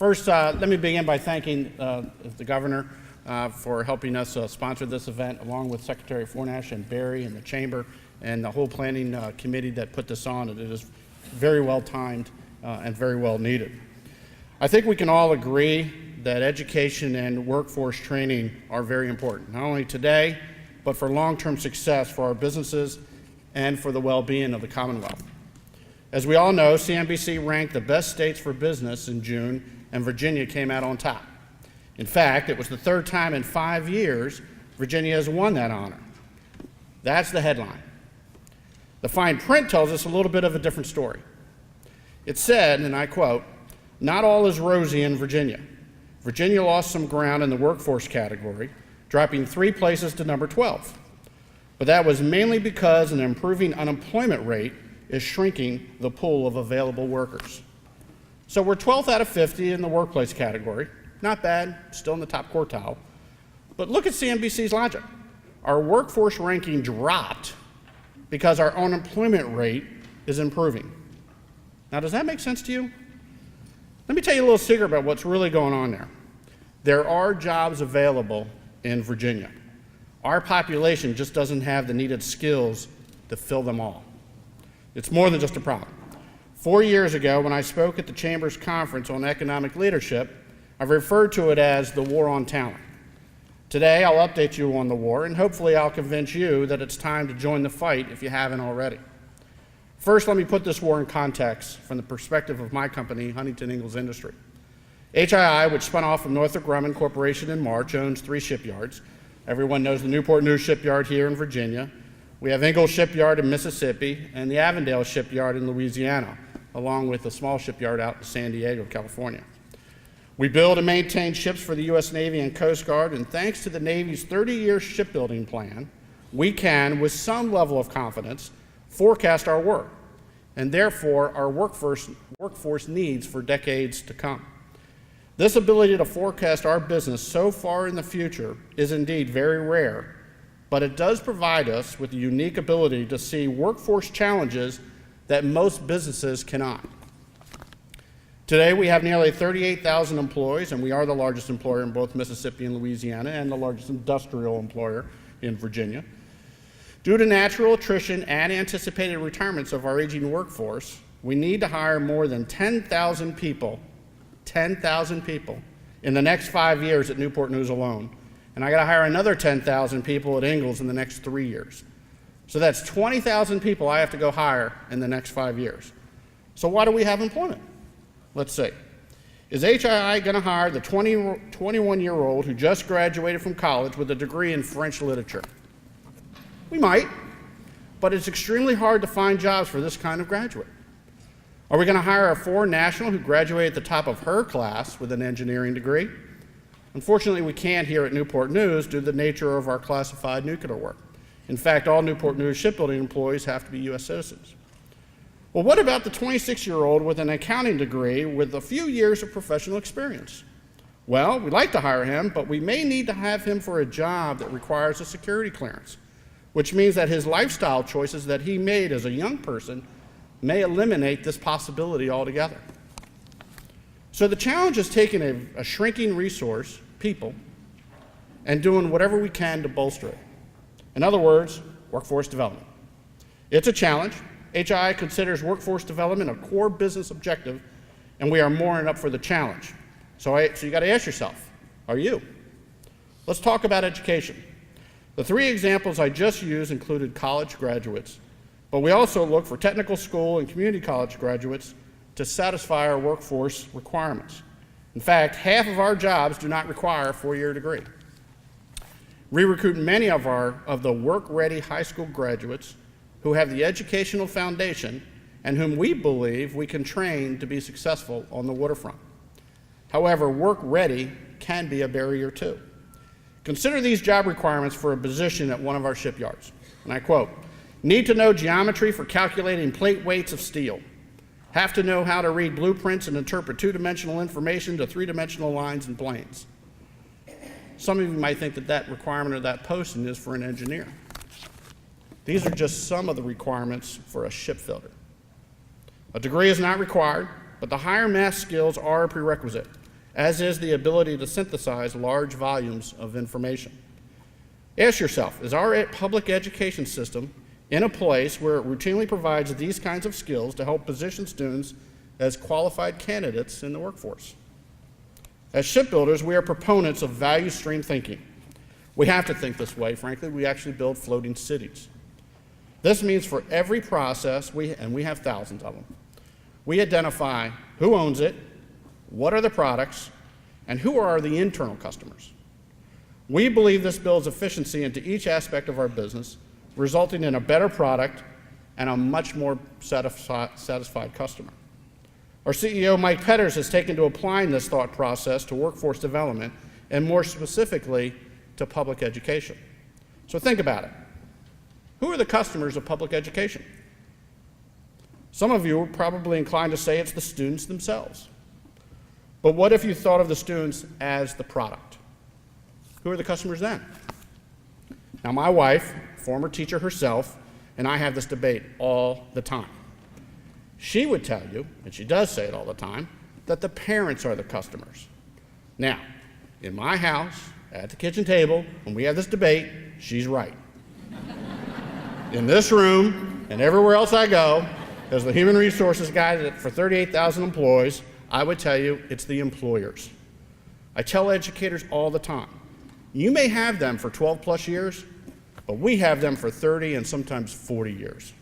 First, let me begin by thanking the governor for helping us sponsor this event, along with Secretary Fornash and Barry and the Chamber and the whole planning committee that put this on. It is very well timed and very well needed. I think we can all agree that education and workforce training are very important, not only today, but for long-term success for our businesses and for the well-being of the Commonwealth. As we all know, CNBC ranked the best states for business in June, and Virginia came out on top. In fact, it was the third time in 5 years Virginia has won that honor. That's the headline. The fine print tells us a little bit of a different story. It said, and I quote, "Not all is rosy in Virginia. Virginia lost some ground in the workforce category, dropping 3 places to number 12. But that was mainly because an improving unemployment rate is shrinking the pool of available workers." So we're 12th out of 50 in the workplace category. Not bad, still in the top quartile. But look at CNBC's logic. Our workforce ranking dropped because our unemployment rate is improving. Now, does that make sense to you? Let me tell you a little secret about what's really going on there. There are jobs available in Virginia. Our population just doesn't have the needed skills to fill them all. It's more than just a problem. 4 years ago, when I spoke at the Chamber's conference on economic leadership, I referred to it as the war on talent. Today, I'll update you on the war, and hopefully I'll convince you that it's time to join the fight if you haven't already. First, let me put this war in context from the perspective of my company, Huntington Ingalls Industry. HII, which spun off from Northrop Grumman Corporation in March, owns 3 shipyards. Everyone knows the Newport shipyard here in Virginia. We have Ingalls Shipyard in Mississippi and the Avondale Shipyard in Louisiana, along with a small shipyard out in San Diego, California. We build and maintain ships for the U.S. Navy and Coast Guard, and thanks to the Navy's 30-year shipbuilding plan, we can, with some level of confidence, forecast our work, and therefore our workforce needs for decades to come. This ability to forecast our business so far in the future is indeed very rare, but it does provide us with the unique ability to see workforce challenges that most businesses cannot. Today, we have nearly 38,000 employees, and we are the largest employer in both Mississippi and Louisiana, and the largest industrial employer in Virginia. Due to natural attrition and anticipated retirements of our aging workforce, we need to hire more than 10,000 people in the next 5 years at Newport News alone. And I got to hire another 10,000 people at Ingalls in the next 3 years. So that's 20,000 people I have to go hire in the next 5 years. So why do we have employment? Let's see. Is HII going to hire the 21-year-old who just graduated from college with a degree in French literature? We might, but it's extremely hard to find jobs for this kind of graduate. Are we going to hire a foreign national who graduated at the top of her class with an engineering degree? Unfortunately, we can't here at Newport News due to the nature of our classified nuclear work. In fact, all Newport News shipbuilding employees have to be U.S. citizens. Well, what about the 26-year-old with an accounting degree with a few years of professional experience? Well, we'd like to hire him, but we may need to have him for a job that requires a security clearance, which means that his lifestyle choices that he made as a young person may eliminate this possibility altogether. So the challenge is taking a shrinking resource, people, and doing whatever we can to bolster it. In other words, workforce development. It's a challenge. HII considers workforce development a core business objective, and we are more than up for the challenge. So you got to ask yourself, are you? Let's talk about education. The 3 examples I just used included college graduates, but we also look for technical school and community college graduates to satisfy our workforce requirements. In fact, half of our jobs do not require a 4-year degree. We recruit many of the work-ready high school graduates who have the educational foundation and whom we believe we can train to be successful on the waterfront. However, work-ready can be a barrier too. Consider these job requirements for a position at one of our shipyards. And I quote, "Need to know geometry for calculating plate weights of steel. Have to know how to read blueprints and interpret 2-dimensional information to 3-dimensional lines and planes." Some of you might think that that requirement or that posting is for an engineer. These are just some of the requirements for a shipbuilder. A degree is not required, but the higher math skills are a prerequisite. as is the ability to synthesize large volumes of information. Ask yourself, is our public education system in a place where it routinely provides these kinds of skills to help position students as qualified candidates in the workforce? As shipbuilders, we are proponents of value stream thinking. We have to think this way, frankly. We actually build floating cities. This means for every process, and we have thousands of them, we identify who owns it, what are the products, and who are the internal customers. We believe this builds efficiency into each aspect of our business, resulting in a better product and a much more satisfied customer. Our CEO, Mike Petters, has taken to applying this thought process to workforce development, and more specifically, to public education. So think about it. Who are the customers of public education? Some of you are probably inclined to say it's the students themselves. But what if you thought of the students as the product? Who are the customers then? Now, my wife, former teacher herself, and I have this debate all the time. She would tell you, and she does say it all the time, that the parents are the customers. Now, in my house, at the kitchen table, when we have this debate, she's right. In this room and everywhere else I go, as the human resources guy for 38,000 employees, I would tell you it's the employers. I tell educators all the time, you may have them for 12 plus years, but we have them for 30 and sometimes 40 years.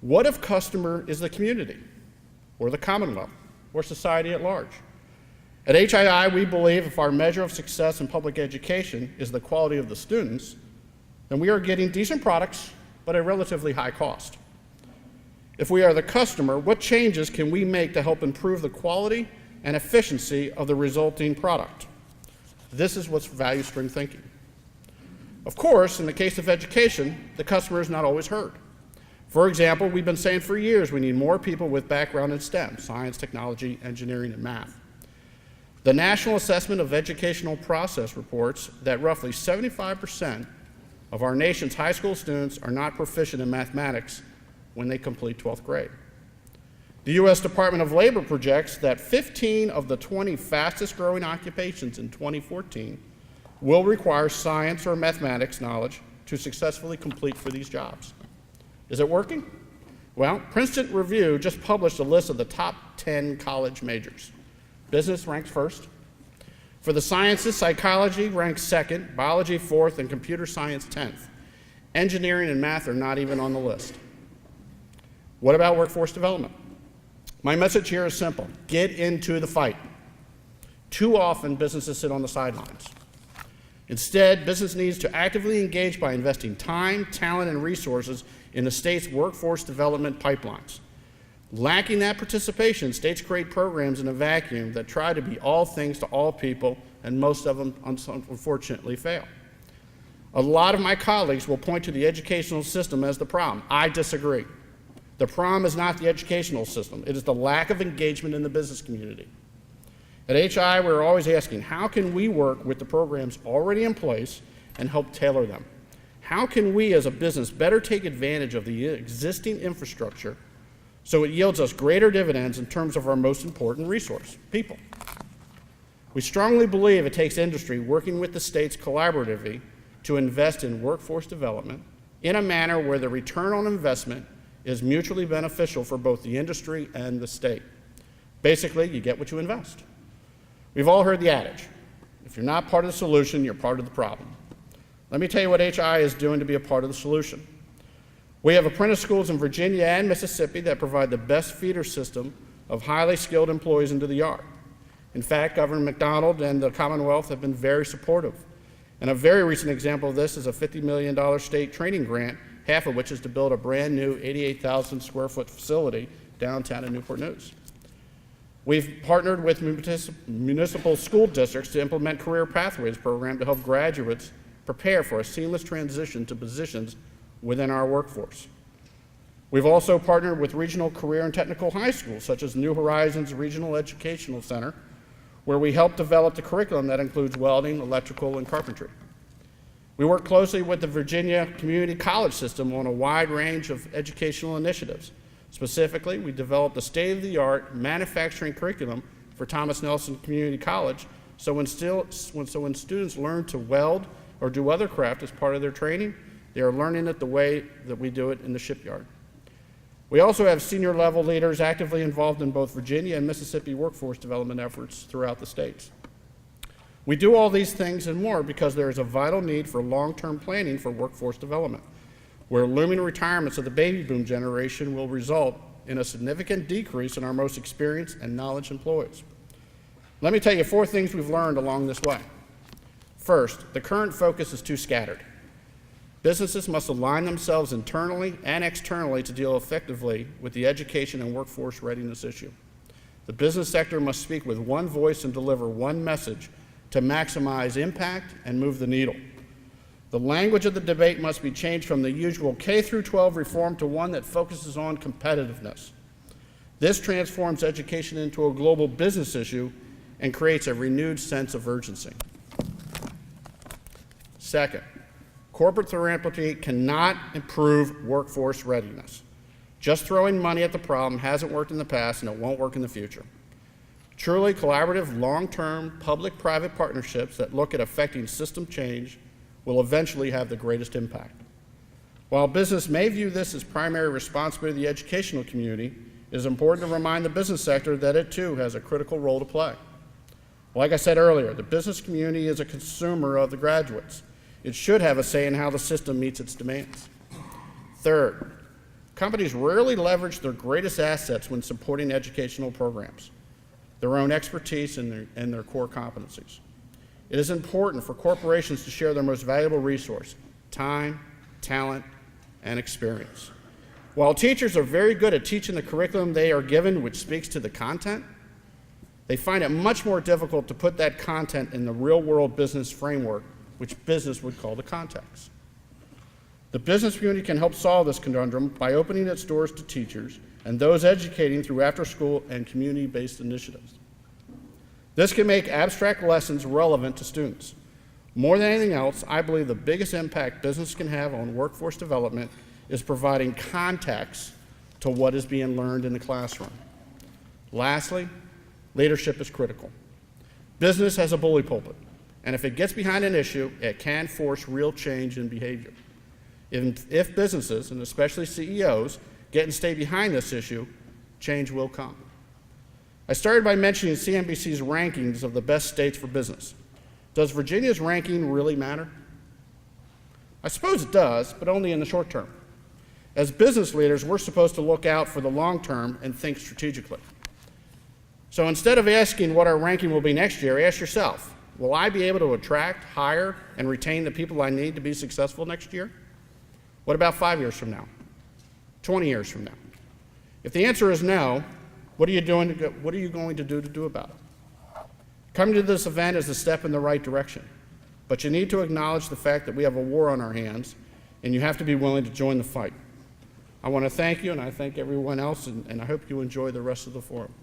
What if customer is the community, or the Commonwealth, or society at large? At HII, we believe if our measure of success in public education is the quality of the students, then we are getting decent products, but at a relatively high cost. If we are the customer, what changes can we make to help improve the quality and efficiency of the resulting product? This is what's value stream thinking. Of course, in the case of education, the customer is not always heard. For example, we've been saying for years we need more people with background in STEM, science, technology, engineering, and math. The National Assessment of Educational Process reports that roughly 75% of our nation's high school students are not proficient in mathematics when they complete 12th grade. The U.S. Department of Labor projects that 15 of the 20 fastest growing occupations in 2014 will require science or mathematics knowledge to successfully complete for these jobs. Is it working? Well, Princeton Review just published a list of the top 10 college majors. Business ranks first. For the sciences, psychology ranks second, biology fourth, and computer science 10th. Engineering and math are not even on the list. What about workforce development? My message here is simple. Get into the fight. Too often, businesses sit on the sidelines. Instead, business needs to actively engage by investing time, talent, and resources in the state's workforce development pipelines. Lacking that participation, states create programs in a vacuum that try to be all things to all people, and most of them unfortunately fail. A lot of my colleagues will point to the educational system as the problem. I disagree. The problem is not the educational system. It is the lack of engagement in the business community. At HI, we're always asking, how can we work with the programs already in place and help tailor them? How can we as a business better take advantage of the existing infrastructure so it yields us greater dividends in terms of our most important resource, people? We strongly believe it takes industry working with the states collaboratively to invest in workforce development in a manner where the return on investment is mutually beneficial for both the industry and the state. Basically, you get what you invest. We've all heard the adage, if you're not part of the solution, you're part of the problem. Let me tell you what HI is doing to be a part of the solution. We have apprentice schools in Virginia and Mississippi that provide the best feeder system of highly skilled employees into the yard. In fact, Governor McDonald and the Commonwealth have been very supportive. And a very recent example of this is a $50 million state training grant, half of which is to build a brand new 88,000 square foot facility downtown in Newport News. We've partnered with municipal school districts to implement Career Pathways program to help graduates prepare for a seamless transition to positions within our workforce. We've also partnered with regional career and technical high schools, such as New Horizons Regional Educational Center, where we help develop the curriculum that includes welding, electrical, and carpentry. We work closely with the Virginia Community College System on a wide range of educational initiatives. Specifically, we developed a state-of-the-art manufacturing curriculum for Thomas Nelson Community College, so when students learn to weld or do other craft as part of their training, they are learning it the way that we do it in the shipyard. We also have senior level leaders actively involved in both Virginia and Mississippi workforce development efforts throughout the states. We do all these things and more because there is a vital need for long-term planning for workforce development, where looming retirements of the baby boom generation will result in a significant decrease in our most experienced and knowledge employees. Let me tell you 4 things we've learned along this way. First, the current focus is too scattered. Businesses must align themselves internally and externally to deal effectively with the education and workforce readiness issue. The business sector must speak with one voice and deliver one message to maximize impact and move the needle. The language of the debate must be changed from the usual K-12 reform to one that focuses on competitiveness. This transforms education into a global business issue and creates a renewed sense of urgency. Second, corporate philanthropy cannot improve workforce readiness. Just throwing money at the problem hasn't worked in the past and it won't work in the future. Truly collaborative, long-term, public-private partnerships that look at affecting system change will eventually have the greatest impact. While business may view this as primary responsibility of the educational community, it is important to remind the business sector that it too has a critical role to play. Like I said earlier, the business community is a consumer of the graduates. It should have a say in how the system meets its demands. Third, companies rarely leverage their greatest assets when supporting educational programs, their own expertise and their core competencies. It is important for corporations to share their most valuable resource, time, talent, and experience. While teachers are very good at teaching the curriculum they are given, which speaks to the content, they find it much more difficult to put that content in the real-world business framework, which business would call the context. The business community can help solve this conundrum by opening its doors to teachers and those educating through after-school and community-based initiatives. This can make abstract lessons relevant to students. More than anything else, I believe the biggest impact business can have on workforce development is providing context to what is being learned in the classroom. Lastly, leadership is critical. Business has a bully pulpit, and if it gets behind an issue, it can force real change in behavior. If businesses, and especially CEOs, get and stay behind this issue, change will come. I started by mentioning CNBC's rankings of the best states for business. Does Virginia's ranking really matter? I suppose it does, but only in the short term. As business leaders, we're supposed to look out for the long term and think strategically. So instead of asking what our ranking will be next year, ask yourself, will I be able to attract, hire, and retain the people I need to be successful next year? What about 5 years from now? 20 years from now? If the answer is no, what are you going to do about it? Coming to this event is a step in the right direction, but you need to acknowledge the fact that we have a war on our hands, and you have to be willing to join the fight. I want to thank you, and I thank everyone else, and I hope you enjoy the rest of the forum.